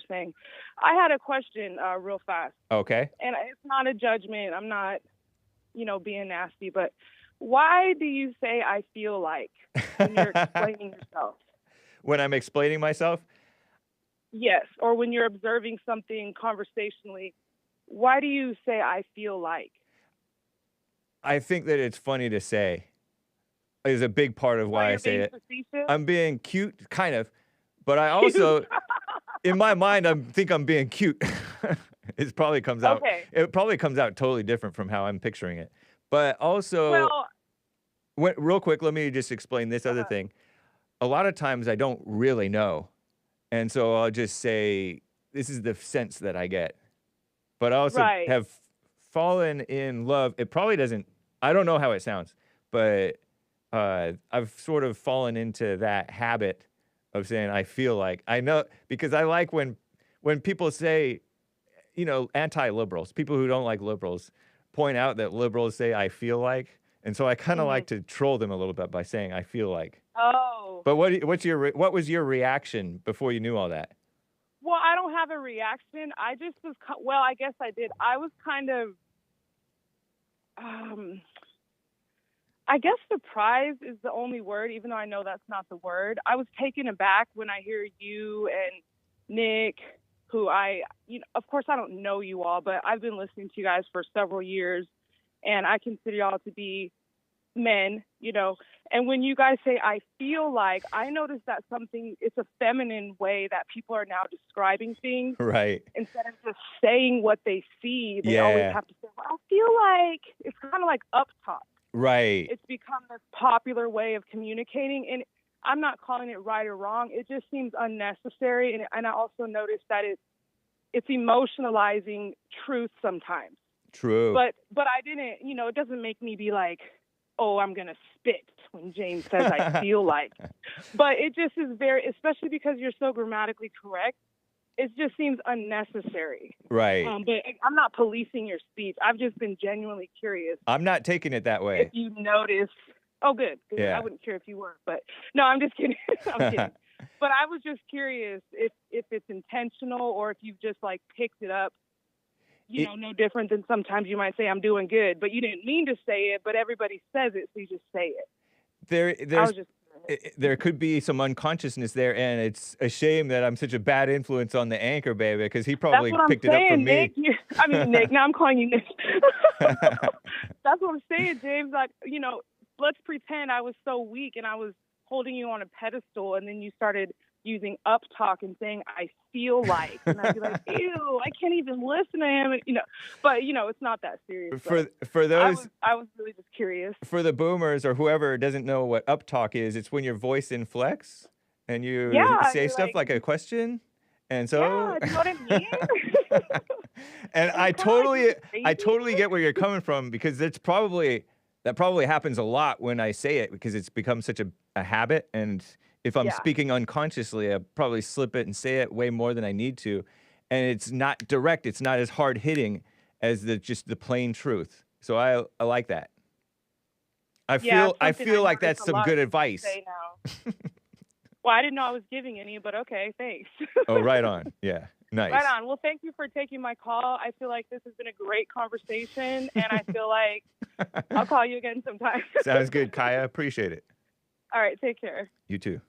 saying. I had a question real fast, Okay. and it's not a judgment. I'm not, being nasty, but why do you say I feel like when you're explaining yourself? When I'm explaining myself, Yes, or when you're observing something conversationally, why do you say I feel like? I think that it's funny to say is a big part of Why why I you're say being it. facetious? I'm being cute, kind of, but I Cute. also, in my mind, I think I'm being cute. Okay. It probably comes out totally different from how I'm picturing it. But also, Well, real quick, let me just explain this other uh, thing. A lot of times I don't really know. And so I'll just say, this is the sense that I get. But I also right. have fallen in love. It probably doesn't, I don't know how it sounds, but I've sort of fallen into that habit of saying, I feel like, I know, because I like when people say, anti-liberals, people who don't like liberals, point out that liberals say, I feel like. And so I kind of Hmm. like to troll them a little bit by saying, I feel like. Oh. But what was your reaction before you knew all that? Well, I don't have a reaction. I just was, well, I guess I did. I was kind of, um, I guess surprised is the only word, even though I know that's not the word. I was taken aback when I hear you and Nick, who of course, I don't know you all, but I've been listening to you guys for several years, and I consider y'all to be men, and when you guys say I feel like, I notice that it's a feminine way that people are now describing things. Right. Instead of just saying what they see, they always Yeah. have to say, well, I feel like. It's kind of like up top. Right. It's become this popular way of communicating, and I'm not calling it right or wrong. It just seems unnecessary, and I also noticed that it's emotionalizing truth sometimes. True. But I didn't, it doesn't make me be like, oh, I'm gonna spit when James says I feel like. But it just is especially because you're so grammatically correct, it just seems unnecessary. Right. But I'm not policing your speech. I've just been genuinely curious I'm not taking it that if way. you notice. Oh, good. Yeah. I wouldn't care if you were, but no, I'm just kidding. I'm kidding. But I was just curious if it's intentional or if you've just like picked it up. No different than sometimes you might say I'm doing good, but you didn't mean to say it, but everybody says it, so you just say it. There could be some unconsciousness there, and it's a shame that I'm such a bad influence on the anchor baby because he That's probably what I'm picked it up from saying, me. Nick. Nick. Now I'm calling you Nick. That's what I'm saying, James. Like, let's pretend I was so weak and I was holding you on a pedestal, and then you started using up talk and saying I feel like, and I'd be like, ew, I can't even listen to him. But it's not that serious. For those, I was really just curious. For the boomers or whoever doesn't know what up talk is, it's when your voice inflects and you say stuff like a question. And so, yeah, you know what I mean? and I totally get where you're coming from because that probably happens a lot when I say it because it's become such a habit. And if I'm speaking unconsciously, I probably slip it and say it way more than I need to. And it's not direct. It's not as hard hitting as just the plain truth. So I like that. I feel like that's some good advice. Well, I didn't know I was giving any, but okay, thanks. Oh, right on. Yeah. Nice. Right on. Well, thank you for taking my call. I feel like this has been a great conversation, and I feel like I'll call you again sometime. Sounds good, Kaya. Appreciate it. All right. Take care. You too.